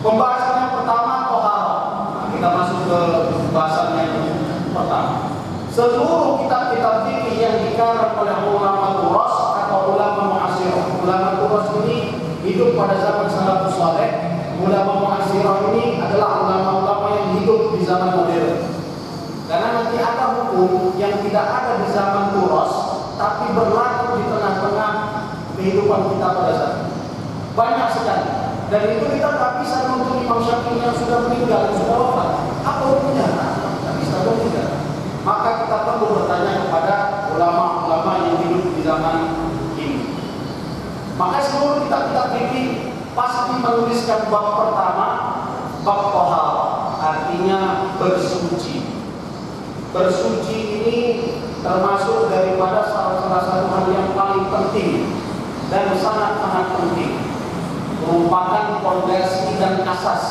Pembahasan yang pertama tohara. Nah, kita masuk ke pembahasan yang pertama. Seluruh kitab-kitab fikih yang dikarang oleh ulama turas atau ulama mu'asirah. Ulama turas ini hidup pada zaman salafus saleh. Ulama mu'asirah ini adalah ulama-ulama yang hidup di zaman modern. Karena nanti ada hukum yang tidak ada di zaman turas, tapi berlaku di tengah-tengah kehidupan kita pada saat ini. Banyak sekali. Dan itu kita tak bisa menuntut Imam Syafi'i yang sudah meninggal, yang sudah wafat. Apa hukumnya? Tak bisa meninggal. Maka kita perlu bertanya kepada ulama-ulama yang hidup di zaman ini. Maka seluruh kitab-kitab fikih pasti menuliskan bab pertama, bab tohara, artinya bersuci. Bersuci ini termasuk daripada salah satu hal yang paling penting dan sangat-sangat penting, merupakan fondasi dan asas.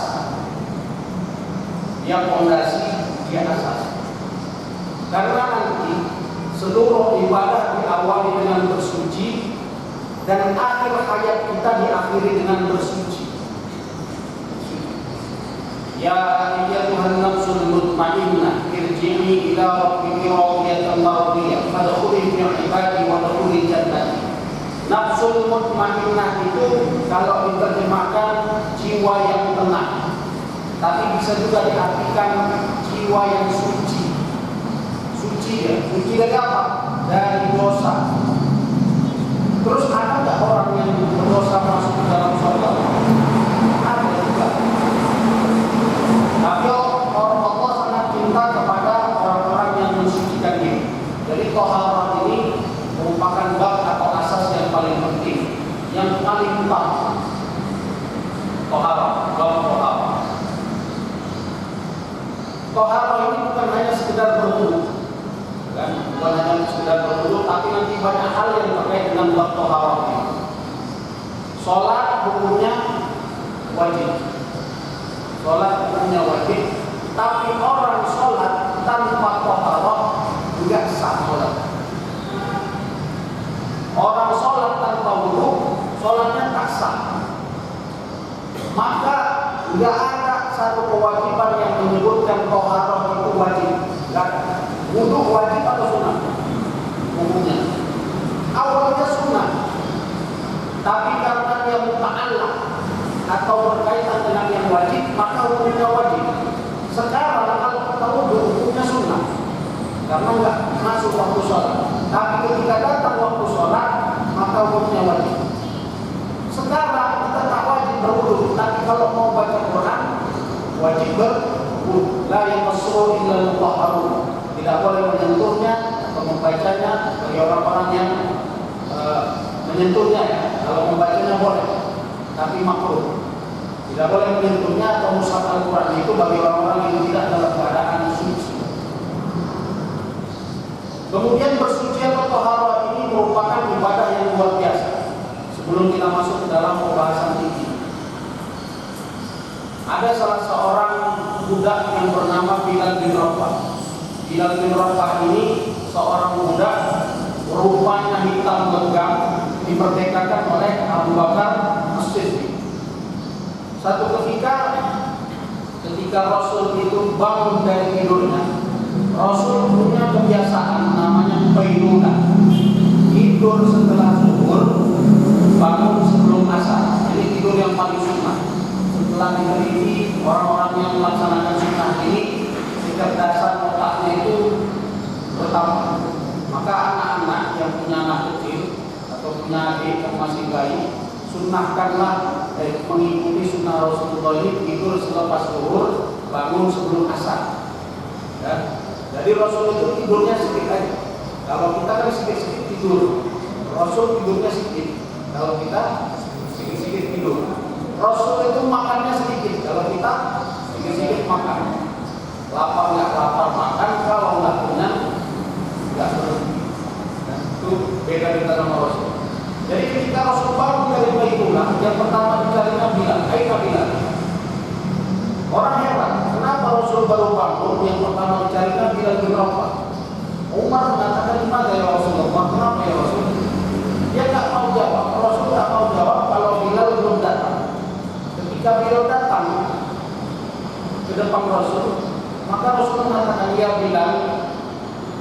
Yang fondasi dia asas. Karena nanti seluruh ibadah diawali dengan bersuci dan akhir hayat kita diakhiri dengan bersuci. Ya ayyatuhan nafsul mutmainnah irji'i ila rabbiki radiyatan mardiyah fadkhuli fi ibadi wa dkhuli jannati. Nafsul mutmainnah itu kalau diterjemahkan jiwa yang tenang, tapi bisa juga diartikan jiwa yang suci. Suci ya, suci dari apa? Dari dosa. Terus ada nggak orang yang berdosa masuk ke dalam surga? Ada juga. Tapi Allah sangat cinta kepada orang-orang yang mensucikan diri. Jadi tohara ini merupakan bab atau asas yang paling penting, yang paling utama. Tohara, bab tohara. Tohara ini bukan hanya sekedar berwudu, kan? Bukan hanya sekedar berwudu, tapi nanti banyak hal yang terkait dengan bab tohara ini. Sholat hukumnya wajib. Sholat hukumnya wajib, tapi orang sholat tanpa tohara tidak sah sholat. Orang sholat tanpa wudu, sholatnya tak sah. Maka tidak ada satu kewajiban yang menyebutkan tohara itu wajib. Tidak ada. Wudu wajib atau sunnah? Hukumnya awalnya sunnah, tapi karena dia muta'alaq atau berkaitan dengan yang wajib, maka hukumnya wajib. Sekarang kalau kita wudu, hukumnya sunnah karena enggak masuk waktu sholat. Tapi ketika datang waktu sholat, maka hukumnya wajib. Sekarang kita tak wajib berwudu, tapi kalau mau baca Quran wajib berwudu. La yamassuhu illa al-mutahharun. Tidak boleh menyentuhnya atau membacanya bagi orang-orang yang menyentuhnya ya. Kalau membacanya boleh, tapi makruh. Tidak boleh menyentuhnya atau mushaf Al-Quran itu bagi orang-orang yang tidak dalam keadaan suci. Kemudian bersuci atau tohara ini merupakan ibadah yang luar biasa. Sebelum kita masuk ke dalam pembahasan ini, ada salah seorang budak yang bernama Bilal bin Rabah. Bilal bin Rabah ini seorang budak, rupanya hitam legam, diperdekakan oleh Abu Bakar As-Siddiq. Satu ketika Rasul itu bangun dari tidurnya, Rasul punya kebiasaan namanya qailula. Tidur setelah zuhur, bangun sebelum asar. Ini tidur yang paling sunnah. Setelah diteliti orang-orang yang melaksanakan sunnah ini, kecerdasan otaknya itu bertambah. Maka anak-anak yang punya anak kecil atau punya adik yang masih bayi, sunnahkanlah mengikuti sunnah Rasulullah ini, tidur selepas zuhur, bangun sebelum asar. Ya. Jadi Rasul itu tidurnya sedikit aja. Kalau kita kan sedikit-sedikit tidur, Rasul tidurnya sedikit. Kalau kita sedikit-sedikit tidur. Rasul itu makannya sedikit. Kalau kita sedikit-sedikit makan. Lapar nggak lapar makan, kalau nggak kenyang nggak berhenti. Itu beda kita sama Rasul. Jadi ketika Rasul bangun dari Baitullah, yang pertama dicarinya Bilal. Ayo Bilal. Orang heran, kenapa Rasul baru bangun yang pertama dicarinya Bilal bin Rabah? Umar mengatakan, gimana ya Rasulullah? Kenapa ya Rasul? Dia nggak mau jawab. Rasul nggak mau jawab kalau Bilal belum datang. Ketika Bilal datang, depan Rasul, maka Rasul mengatakan, ya Bilal,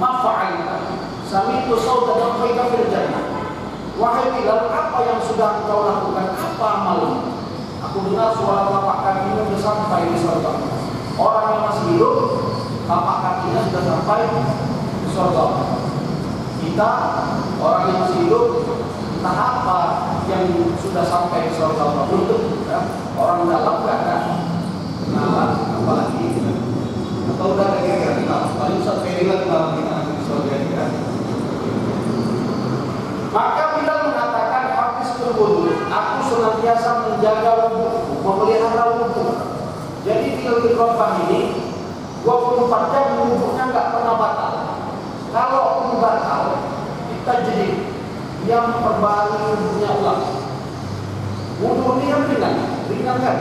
ma fa'alta? Sami'tu sautan yaqika fil jannah. Wahai Bilal, apa yang sudah engkau lakukan? Apa amalmu? Aku dengar suara telapak kakimu sudah sampai di surga. Orang yang masih hidup, telapak kakinya sudah sampai di surga. Kita, orang yang masih hidup, entah apa yang sudah sampai di surga. Untuk orang dalam gak ada kenalan, apalagi atau udah ada kira-kira kenal. Paling Ustaz Ferilah kenalan kita nanti di surga kita. Maka Bilal mengatakan, habis berwudu, aku senantiasa menjaga wudu, memelihara wudu. Jadi Bilal bin Rabah ini 24 jam wudunya nggak pernah batal. Kalau pun batal, kita jadi dia memperbarui wudunya ulang. Wudu ini yang ringan kan?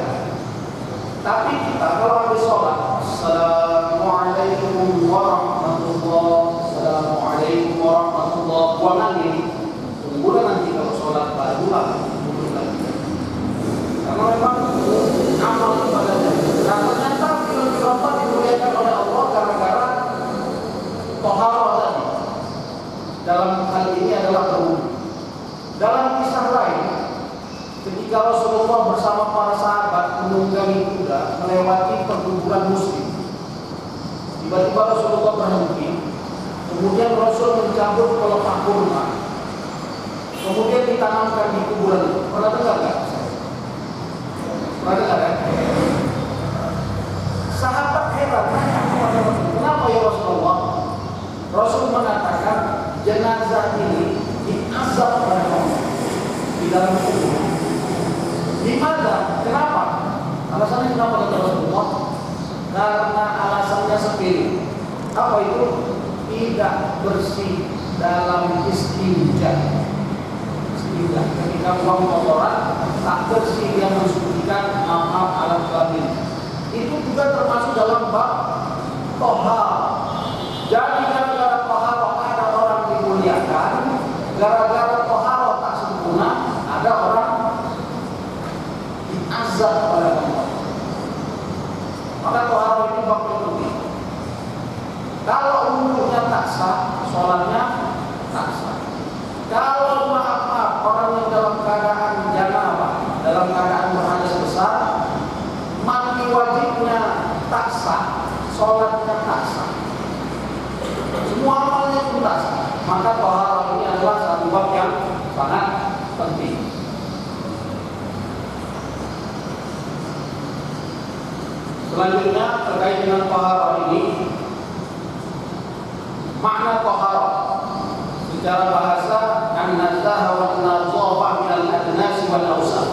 Tapi kita kalau habis sholat, Assalamualaikum warahmatullahi, Assalamualaikum warahmatullahi, buang angin. Tunggulah nanti kalau sholat barulah wudu lagi. Karena memang amal ibadahnya. Nah ternyata Bilal bin Rabah dimuliakan oleh Allah gara-gara toharoh tadi. Dalam hal ini adalah berwudu. Dalam kisah lain, ketika Rasulullah bersama para sahabat menunggangi kuda melewati perguburan muslim, tiba-tiba Rasulullah berhenti. Kemudian Rasul mencabut pelepah kurma, kemudian ditanamkan di kuburan itu. Pernah dengar nggak? Pernah dengar kan? Sahabat heran, kenapa ya Rasulullah? Rasul mengatakan jenazah ini diazab oleh Allah di dalam kubur. Di mana? Kenapa? Alasannya kenapa kata Rasulullah? Karena alasannya sepele. Apa itu? Tidak bersih dalam istinja. Ketika buang kotoran tak bersih yang mensucikan maaf alat kelamin. Itu juga termasuk dalam bab tohar. Jadi gara-gara tohar ada orang dimuliakan, gara-gara tohar tak sempurna ada orang diazab oleh Allah. Maka tohar ini bab yang penting. Kalau wudunya tak sah, sholatnya tak sah. Kalau maaf orang yang dalam keadaan janabah, dalam keadaan berhadas besar, mandi wajibnya tak sah, sholatnya tak sah, semua amalnya pun tak sah. Maka toharoh ini adalah satu bab yang sangat penting. Selanjutnya terkait dengan toharoh ini, makna toharoh secara bahasa an-nazaha wa an-nadhafa min al-adnas wal awsaf.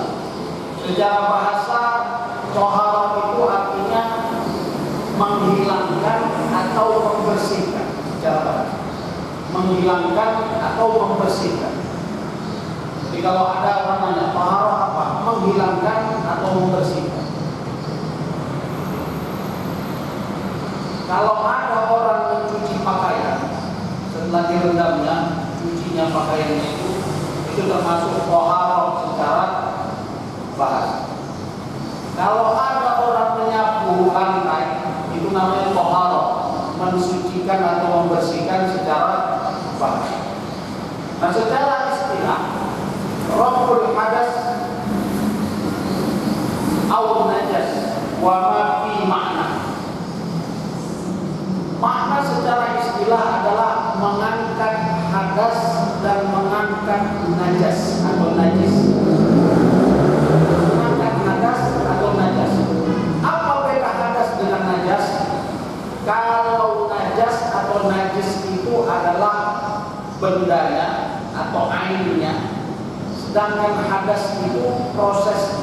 Secara bahasa toharoh itu artinya menghilangkan atau membersihkan. Secara bahasa menghilangkan atau membersihkan. Jadi kalau ada orang nanya toharoh apa? Menghilangkan atau membersihkan. Kalau ada orang mencuci pakaian setelah direndamnya, cucinya pakaiannya itu termasuk toharoh secara bahasa. Kalau ada orang menyapu lantai, itu namanya toharoh, mensucikan atau membersihkan secara bahasa. Nah secara istilah, raf'ul hadas aw najas wa ma fi makna. Makna secara istilah adalah mengangkat hadas dan mengangkat najas atau najis. Mengangkat hadas atau najas. Apa beda hadas dengan najas? Kalau najas atau najis itu adalah bendanya atau ainnya, sedangkan hadas itu proses.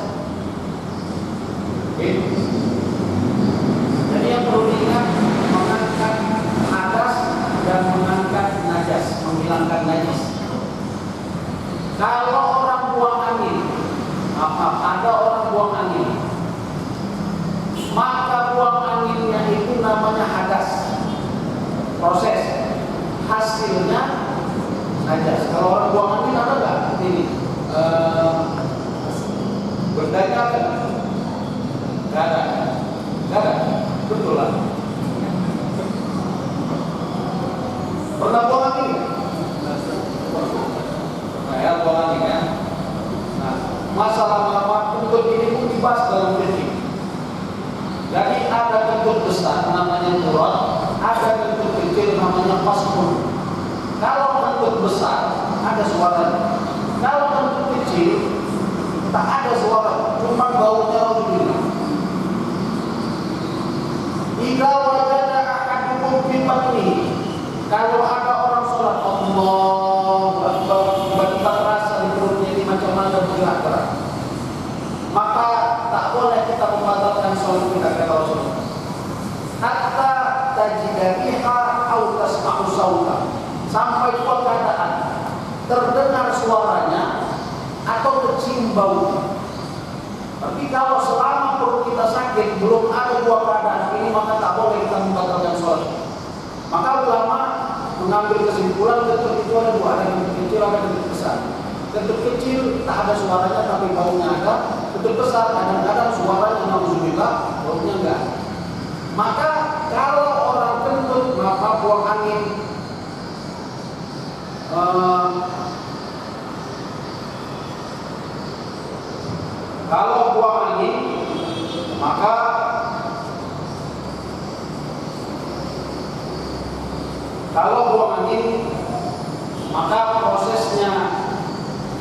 Okay. Jadi yang perlu diingat, mengangkat hadas dan mengangkat najas, menghilangkan najis. Kalau orang buang angin, ada orang buang angin, maka buang anginnya itu namanya hadas. Proses hasilnya najas. Kalau orang buang angin ada nggak? Ini berdaya kan? Nggak ada. dibahas dalam fikih. Jadi ada bentuk besar namanya murad, ada bentuk kecil namanya fasmun. Kalau bentuk besar ada suaranya, kalau bentuk kecil tak ada suara, cuma baunya begini. Jika wajada ahadukum fi batnihi, kalau ada orang sholat Allahu Akbar, tiba-tiba terasa di perutnya ini macam mana bergerak-gerak, maka tak boleh kita membatalkan sholat kita kata Rasulullah. Hatta tajidariha au tasma'u sauta, sampai tua keadaan terdengar suaranya atau tercium baunya. Tapi kalau selama perut kita sakit belum ada dua keadaan ini, maka tak boleh kita membatalkan sholat. Maka ulama mengambil kesimpulan bentuk itu ada dua, ada bentuk kecil, ada bentuk besar. Bentuk kecil tak ada suaranya tapi baunya ada. Bentuk besar kadang-kadang suaranya nauzubillah, baunya enggak. Maka kalau orang kentut maka buang angin, kalau buang angin maka prosesnya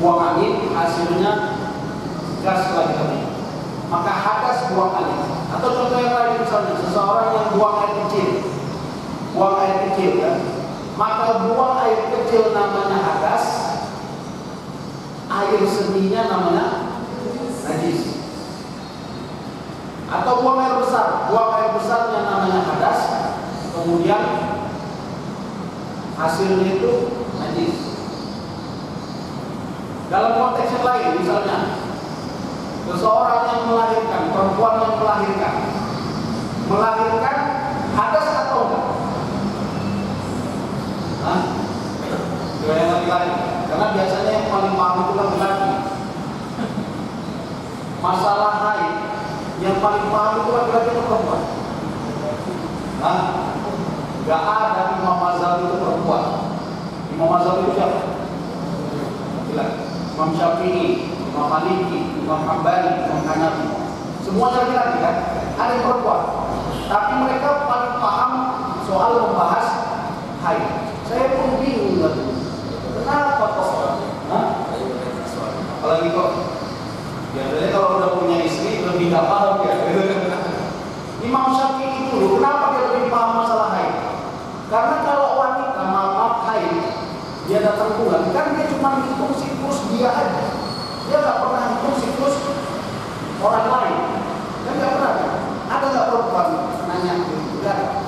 buang angin hasilnya gas lagi. Maka hadas buang angin. Atau contoh yang lain misalnya seseorang yang buang air kecil kan, maka buang air kecil namanya hadas, air seninya namanya najis. Atau buang air besarnya namanya hadas, kemudian hasilnya itu najis. Dalam konteks yang lain misalnya seseorang yang melahirkan, perempuan yang melahirkan hadas atau enggak? Juga yang laki-laki, karena biasanya yang paling paham itu laki-laki. Masalah haid yang paling paham itu laki-laki atau perempuan? Gak ada Imam Mazhab itu perempuan. Imam Mazhab itu siapa? Laki-laki. Imam Syafi'i, Imam Maliki, Imam Hambali, Imam Hanafi, semua laki-laki kan? Ada yang perempuan. Tapi mereka paling paham soal membahas haid. Saya pun bingung lagi. Kenapa kok? Apalagi kok? Biasanya kalau udah punya istri lebih gak paham ya. Imam Syafi'i dulu, kenapa dia lebih paham masalah haid? Karena kalau wanita maaf haid, dia datang bulan, kan dia cuma hitung siklus dia aja. Dia nggak pernah hitung siklus orang lain. Kan nggak pernah. Ada nggak perempuan nanya gitu?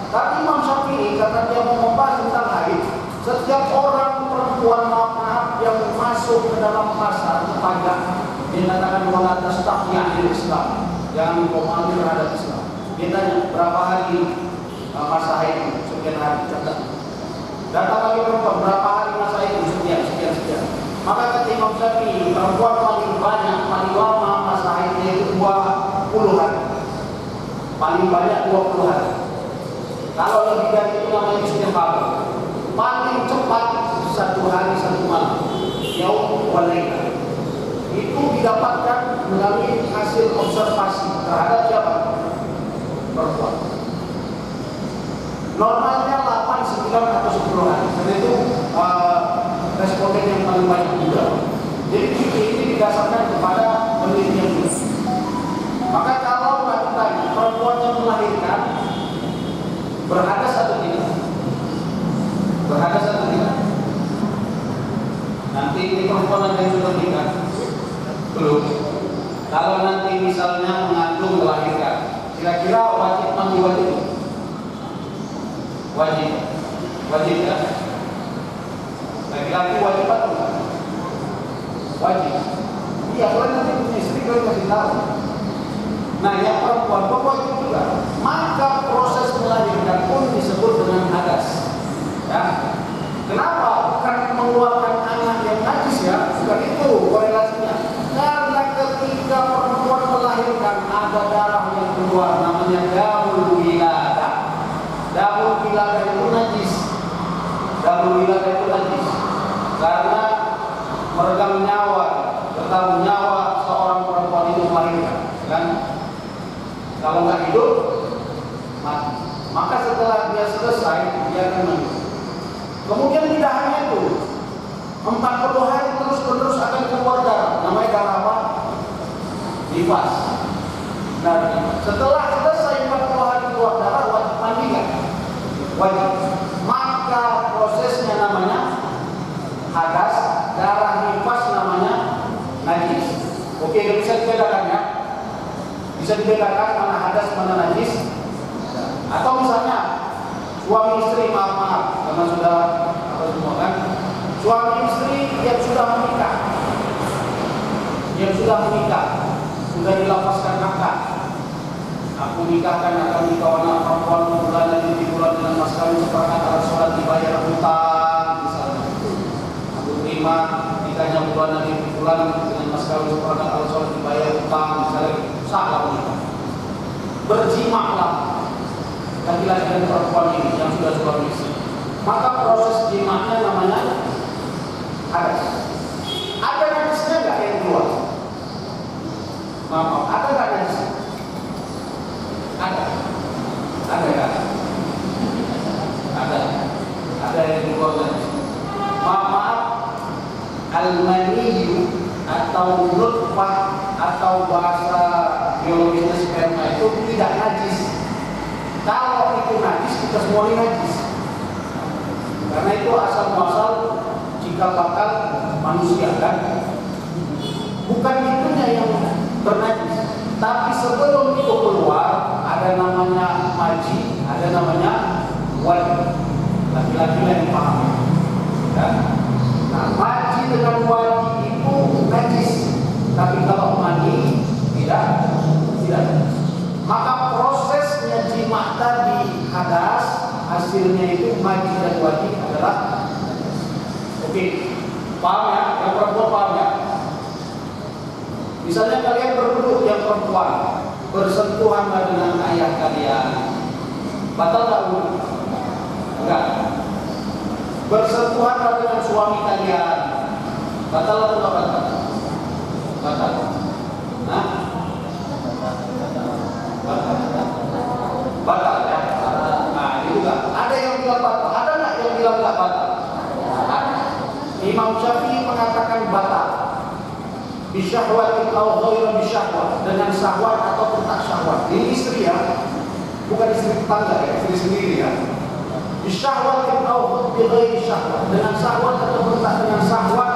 Tapi Imam Syafi'i karena dia mau membahas tentang haid, setiap orang perempuan maaf yang masuk ke dalam pasar pajak, dia katakan wala tastaqya di Islam, jangan komando terhadap Islam. Dia tanya berapa hari masa haid? Sekian hari. Datang lagi perempuan berapa hari masa haid? Sekian. Maka kata Imam Syafi'i, perempuan paling banyak, paling lama masa haidnya itu 20 hari. Paling banyak 20 hari. Kalau lebih dari itu namanya istihadah. Paling cepat 1 hari 1 malam. Yaum wa laila. Itu didapatkan melalui hasil observasi terhadap siapa? Perempuan. Normalnya 8, 9 atau 10 hari. Dan itu responden yang paling banyak juga. Jadi ini didasarkan kepada penelitian ini. Maka kalau ditanya perempuan yang melahirkan berhadas atau tidak? Berhadas atau tidak? Nanti ini perempuan ada yang sudah menikah? Belum. Kalau nanti misalnya mengandung melahirkan, kira-kira wajib mandi wajib? Wajib ya? Laki-laki wajib atau enggak? Wajib. Iya, kalau nanti punya istri kalau kasih tahu. Nah, yang perempuan wajib juga. Maka proses melahirkan pun disebut dengan hadas. Ya. Kenapa? Bukan mengeluarkan anak yang najis ya, bukan itu korelasinya. Karena ketika perempuan melahirkan ada darah yang keluar, namanya damul wiladah. Damul wiladah itu najis. Damul wiladah itu najis. Karena meregang nyawa, bertaruh nyawa seorang perempuan itu melahirkan. kan? Kalau nggak hidup, mati. Maka setelah dia selesai, dia akan mati. Kemudian tidak hanya itu, 40 hari terus-menerus akan keluar darah. Namanya darah apa? Nifas. Nah, setelah selesai 40 hari keluar darah, wajib mandi kan? Wajib. Maka prosesnya namanya hadas, darah nifas namanya najis. Oke, bisa dibedakan ya? Bisa dibedakan mana hadas, mana najis. Atau misalnya suami istri, maaf karena sudah apa semua kan? Suami istri yang sudah menikah, sudah dilapaskan akad. Aku nikahkan akan nikah anak perempuan bulan di bulan dengan mas kawin seperangkat alat sholat dibayar hutang misalnya. Aku terima nikahnya bulan dengan mas kawin seperangkat alat sholat dibayar hutang misalnya, salah menikah. Berjimaklah laki-laki dan perempuan ini yang sudah suami istri. Maka proses jimaknya namanya hadas. Ada najisnya nggak yang keluar? Maaf, ada nggak najisnya? Ada ya? Ada yang keluar najis. Maaf, al-maniyu atau nutfah atau bahasa biologisnya sperma itu tidak najis. Kalau itu najis, kita semua ini najis. Karena itu asal muasal jika bakal manusia kan. Bukan itunya yang bernajis, tapi sebelum itu keluar ada namanya maji, ada namanya wadi. Laki-laki yang paham kan? Nah, maji dengan wadi itu najis, tapi kalau mani tidak. Maka prosesnya jima tadi hadas, hasilnya itu maji dan wadi adalah oke. Paham ya? Yang perempuan paham ya? Misalnya kalian berduduk yang perempuan bersentuhan dengan ayah kalian, batal tak wudhu? Enggak. Bersentuhan dengan suami kalian, batal atau tidak batal? Batal. Nah, batal ya. Nah, ini juga ada yang bilang batal, ada nggak yang bilang nggak batal? Imam Syafi'i mengatakan batal. Bisyahwatin aw ghairu bisyahwat, dengan syahwat ataupun tak syahwat. Ini istri ya, bukan istri tetangga ya, istri sendiri ya. Bisyahwatin aw ghairu syahwat, dengan syahwat ataupun tak dengan syahwat,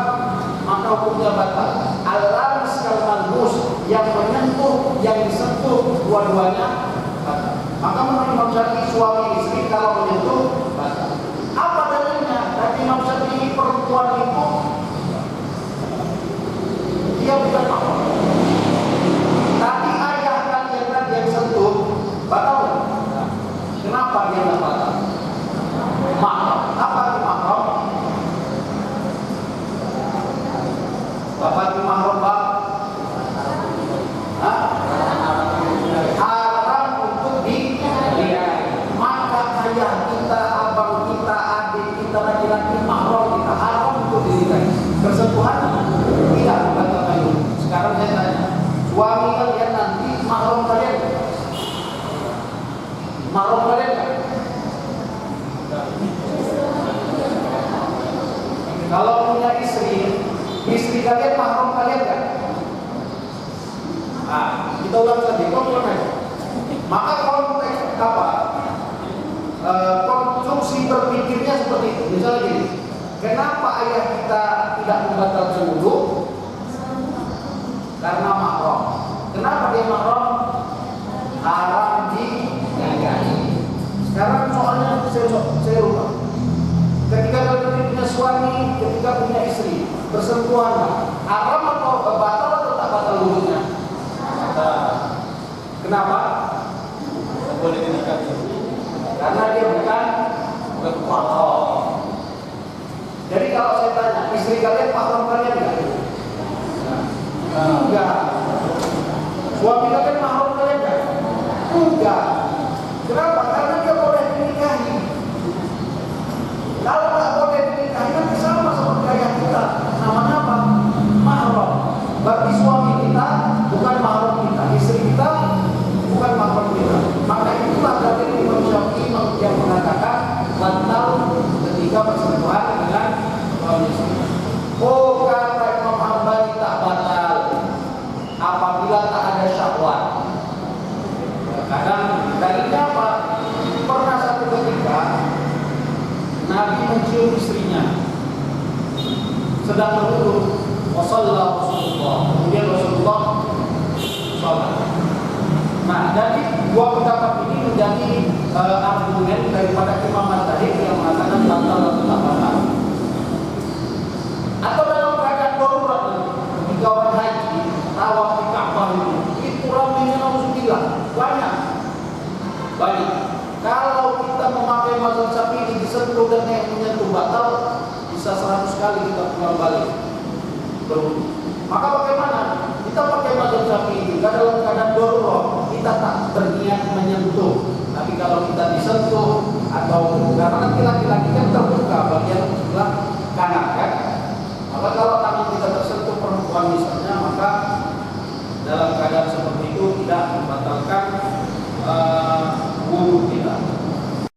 maka hukumnya batal. Al-lams kal malbus, yang menyentuh, yang disentuh, dua-duanya batal. Maka menurut Imam Syafi'i suami istri kalau menyentuh batal. Apa dalilnya? Dari Imam Syafi'i perempuan itu dia bukan mahram. Tadi ayah kalian tadi yang sentuh, batal nggak? Kenapa dia nggak batal? Mahram. Apa itu mahram? Apa itu mahram, Pak? Haram untuk dilihat. Maka ayah kita, abang kita, adik kita, laki-laki mahram kita haram untuk dilihat. Bersentuhan tidak batal. Sekarang saya tanya, suami kalian nanti mahram kalian kan? Mahram kalian kan? Kalau punya istri kalian mahram kalian kan? Nah, kita ulang lagi, konteks. Maka konteks apa? Konstruksi berpikirnya seperti itu. Misalnya gini, kenapa ayah kita tidak membatalkan wudhu? Karena mahram. Kenapa dia mahram? Haram dinikahi. Sekarang soalnya saya rubah. Ketika kalian punya suami, ketika punya istri, bersentuhan, haram atau batal atau tak batal wudhunya? Kenapa? Boleh dinikahi. Karena dia bukan mahram. Jadi kalau saya tanya, istri kalian mahram kalian enggak? Enggak. Suami kalian mahram kalian enggak? Enggak. Kenapa? Karena dia boleh dinikahi. Kalau nggak boleh dinikahi nanti sama seperti ayah kita. Namanya apa? Mahram. Bagi suami kita bukan mahram kita, istri sedang berwudu, wasalla Rasulullah, kemudian Rasulullah sholat. Nah, jadi dua pendapat ini menjadi argumen daripada Imam Madzhab yang mengatakan batal atau tak batal. Atau dalam keadaan darurat, ketika orang haji tawaf di Ka'bah itu ramainya nauzubillah banyak. Kalau kita memakai mazhab Syafi'i disentuh dan yang menyentuh batal, bisa 100 kali kita pulang balik berwudu. Maka bagaimana? Kita pakai mazhab Syafi'i juga dalam keadaan darurat, kita tak berniat menyentuh. Tapi kalau kita disentuh atau karena laki-laki kan terbuka bagian sebelah kanan,